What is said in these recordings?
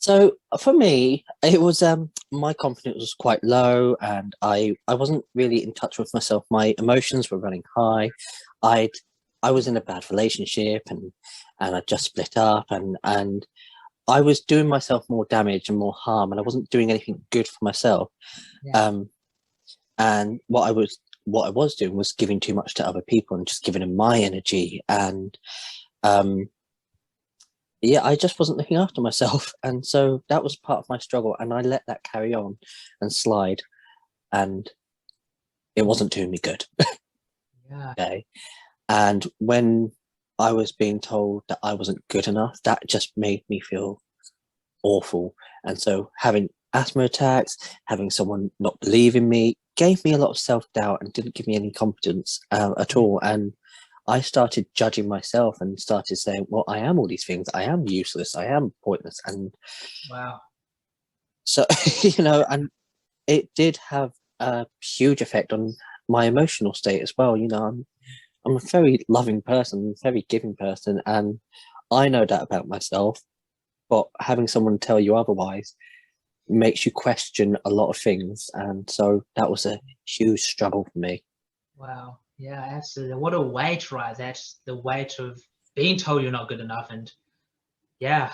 So for me, it was my confidence was quite low, and I wasn't really in touch with myself. My emotions were running high. I'd I was in a bad relationship, and I just split up, and I was doing myself more damage and more harm, and I wasn't doing anything good for myself. Yeah. Um, and what I was doing was giving too much to other people and just giving them my energy, and um yeah, I just wasn't looking after myself. And so that was part of my struggle. And I let that carry on and slide. And it wasn't doing me good. Yeah. Okay. And when I was being told that I wasn't good enough, that just made me feel awful. And so having asthma attacks, having someone not believe in me, gave me a lot of self doubt and didn't give me any confidence at Mm. all. And I started judging myself and started saying, well, I am all these things. I am useless. I am pointless. And Wow. so, and it did have a huge effect on my emotional state as well. I'm a very loving person, very giving person, and I know that about myself. But having someone tell you otherwise makes you question a lot of things, and so that was a huge struggle for me. Wow. Yeah, absolutely. What a weight, right? That's the weight of being told you're not good enough. And yeah,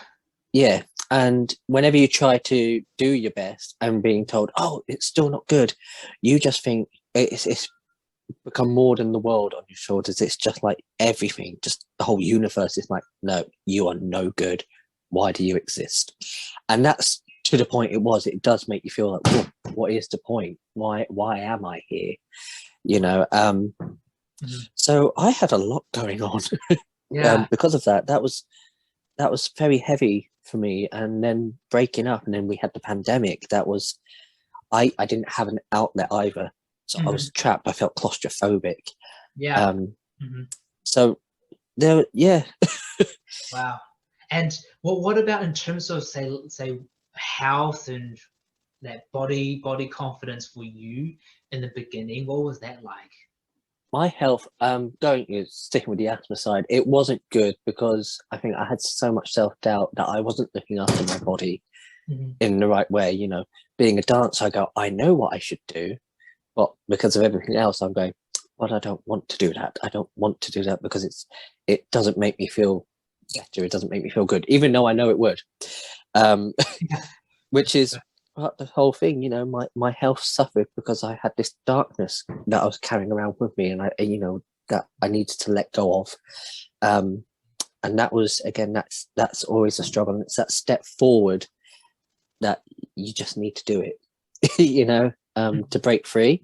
Yeah, and whenever you try to do your best and being told, "Oh, it's still not good," you just think it's become more than the world on your shoulders. It's just like everything, just the whole universe is like, no, you are no good. Why do you exist? And that's to the point it was. It does make you feel like, "Whoa, what is the point? Why am I here? You know. mhm. So I had a lot going on Yeah, because of that. That was very heavy for me. And then breaking up, and then we had the pandemic. That was I didn't have an outlet either, so I mhm. was trapped. I felt claustrophobic. Yeah. Um, Mhm. so there, yeah. Wow. And what about in terms of say health and that body confidence for you in the beginning? What was that like? My health, going sticking with the asthma side, it wasn't good because I think I had so much self doubt that I wasn't looking after my body Mhm. in the right way. Being a dancer, I go, I know what I should do, but because of everything else, I'm going, well, I don't want to do that. I don't want to do that because it doesn't make me feel better. It doesn't make me feel good, even though I know it would. Um, Yeah. which is part of the whole thing. My health suffered because I had this darkness that I was carrying around with me, and that I needed to let go of. Um, and that was again, that's always a struggle. And it's that step forward that you just need to do it, to Mhm. break free.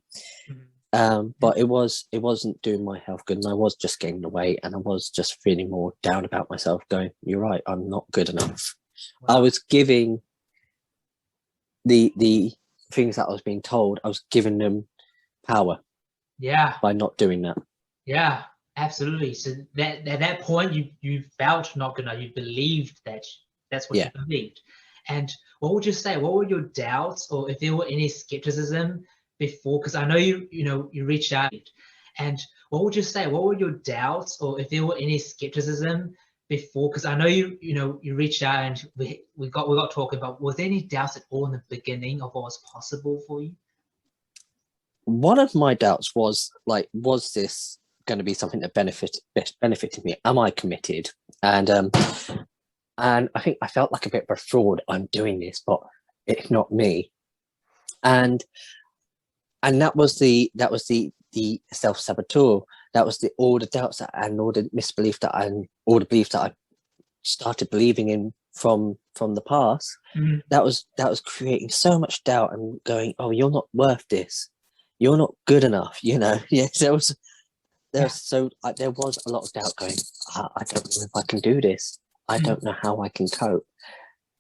Mhm. But it wasn't doing my health good, and I was just gaining weight, and I was just feeling more down about myself. Going, you're right, I'm not good enough. I Wow. was giving the things that I was being told, I was giving them power Yeah. by not doing that. Yeah, absolutely. So that at that point you felt not gonna, you believed that that's what you Yeah. believed. And what would you say? What were your doubts, or if there were any skepticism before? Because I know you reached out. And what would you say? What were your doubts, or if there were any skepticism before? Because I know you reached out and we got talking about. Was there any doubts at all in the beginning of what was possible for you? One of my doubts was like, was this going to be something that benefited me? Am I committed? And I think I felt like a bit of a fraud. I'm doing this, but it's not me. And and that was the self saboteur. That was all the doubts and all the misbelief all the beliefs that I started believing in from the past. Mhm. That was creating so much doubt and going, oh, you're not worth this, you're not good enough. Yeah, Yeah. there was a lot of doubt going, I don't know if I can do this, I Mhm. don't know how I can cope.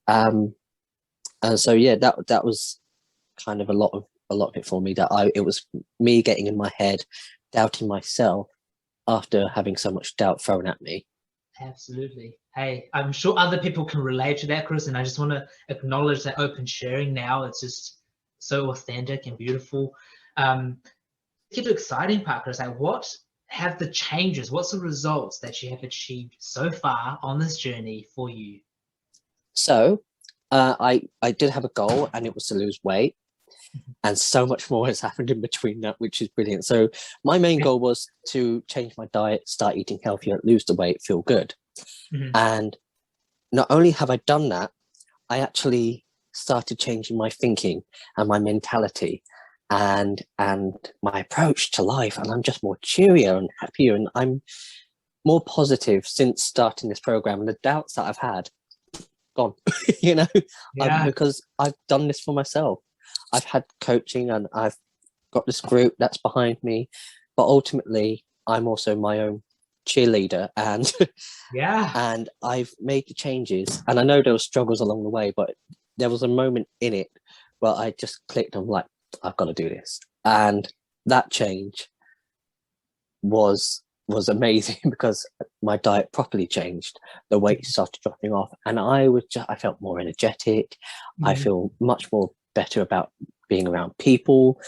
Um and so yeah, that was kind of a lot of it for me, that I it was me getting in my head, doubting myself after having so much doubt thrown at me. Absolutely. Hey, I'm sure other people can relate to that, Chris, and I just want to acknowledge that open sharing now. It's just so authentic and beautiful. Um, get to the exciting part, Chris. Like, what have the changes, what's the results that you have achieved so far on this journey for you? So I did have a goal, and it was to lose weight, and so much more has happened in between that, which is brilliant. So my main Yeah. goal was to change my diet, start eating healthier, lose the weight, feel good. Mhm. And not only have I done that, I actually started changing my thinking and my mentality and my approach to life. And I'm just more cheerier and happier, and I'm more positive since starting this program. And the doubts that I've had gone, you know, Yeah. because I've done this for myself. I've had coaching and I've got this group that's behind me, but ultimately I'm also my own cheerleader, and Yeah. and I've made the changes. And I know there were struggles along the way, but there was a moment in it where I just clicked. I'm like, I've got to do this, and that change was amazing because my diet properly changed. The weight started dropping off, and I felt more energetic. I Mhm. feel much more better about being around people.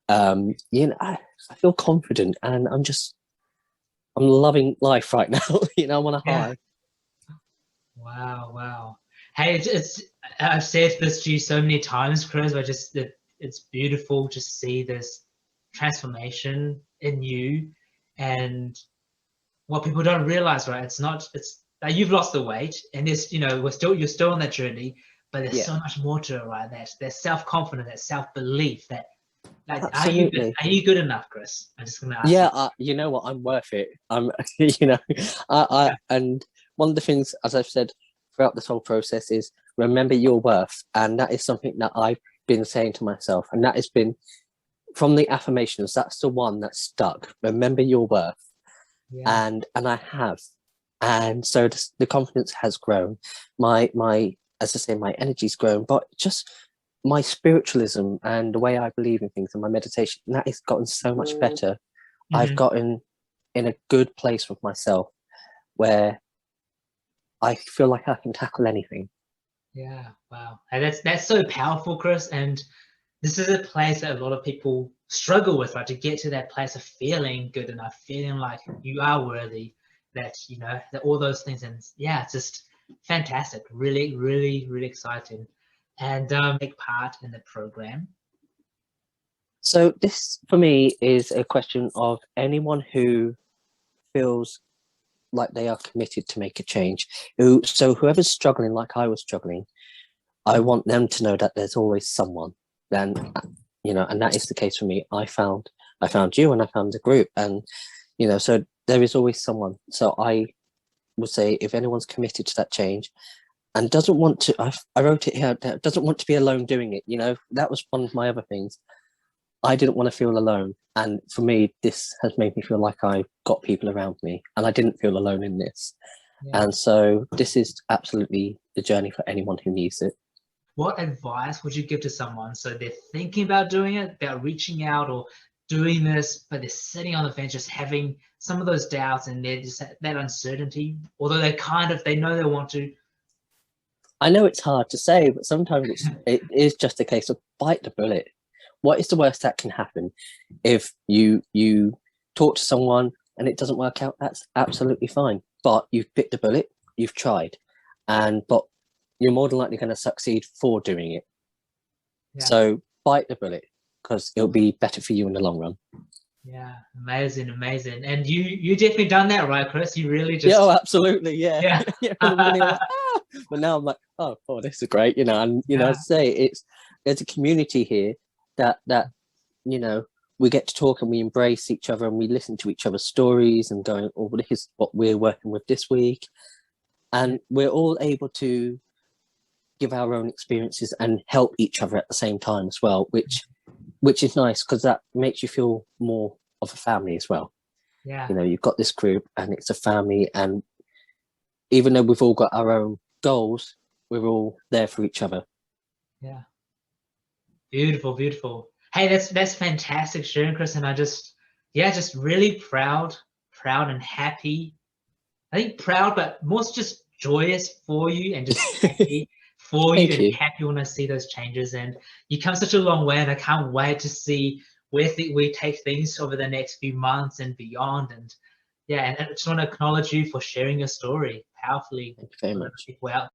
I feel confident, and I'm loving life right now. I'm on a Yeah. high. Wow, wow. Hey, it's I've said this to you so many times, Chris, but it's beautiful to see this transformation in you. And what people don't realize, right? It's that you've lost the weight, and there's, you're still on that journey, but there's Yeah, so much more to it, right? There's self-confidence, that self-belief, that like, absolutely. are you good enough, Chris? I'm just gonna ask Yeah, you. you know what? I'm worth it. I'm, you know, Yeah, and one of the things, as I've said throughout this whole process, is remember your worth, and that is something that I've been saying to myself, and that has been from the affirmations. That's the one that stuck. Remember your worth, yeah, and I have, and so the confidence has grown. My as I say, my energy's grown, but just my spiritualism and the way I believe in things and my meditation, that has gotten so much better. I've hmm, gotten in a good place with myself where I feel like I can tackle anything. yeah. Wow, and that's so powerful, Chris. And this is a place that a lot of people struggle with, right? To get to that place of feeling good enough, feeling like you are worthy, that that all those things. And yeah, it's just fantastic. Really, really, really exciting. And take part in the program. So this for me is a question of anyone who feels like they are committed to make a change. Whoever's struggling like I was struggling, I Mhm. want them to know that there's always someone. Then and that is the case for me. I found you, and I found the group, and so there is always someone. So I would say if anyone's committed to that change and doesn't want to, I wrote it here, that doesn't want to be alone doing it. That was one of my other things. I didn't want to feel alone. And for me, this has made me feel like I've got people around me, and I didn't feel alone in this. Yeah. And so this is absolutely the journey for anyone who needs it. What advice would you give to someone so they're thinking about doing it, about reaching out or doing this, but they're sitting on the fence, just having some of those doubts and they're just that uncertainty, although they know they want to. I know it's hard to say, but sometimes it is just a case of bite the bullet. What is the worst that can happen? If you talk to someone and it doesn't work out, that's absolutely fine. But you've bit the bullet, you've tried, but you're more than likely going to succeed for doing it. Yeah, So bite the bullet because it'll be better for you in the long run. yeah, amazing, amazing. And you definitely done that, right, Chris? You really Yeah, oh, just absolutely, yeah. yeah. Yeah, from the beginning, I was like, but now I'm like, oh, this is great, and Yeah, as I say, there's a community here that you know we get to talk and we embrace each other and we listen to each other's stories and going, oh, well, this is what we're working with this week, yeah, and we're all able to give our own experiences and help each other at the same time as well, which is nice because that makes you feel more of a family as well. yeah, You've got this group and it's a family, and even though we've all got our own goals, we're all there for each other. yeah. Beautiful, beautiful. Hey, that's fantastic, Sharon, Chris. And yeah, just really proud and happy. I think proud, but more just joyous for you and just happy for you Thank and you. happy when I see those changes. And you come such a long way, and I can't wait to see where we take things over the next few months and beyond. And yeah, and I just want to acknowledge you for sharing your story powerfully Thank you very for the much. people out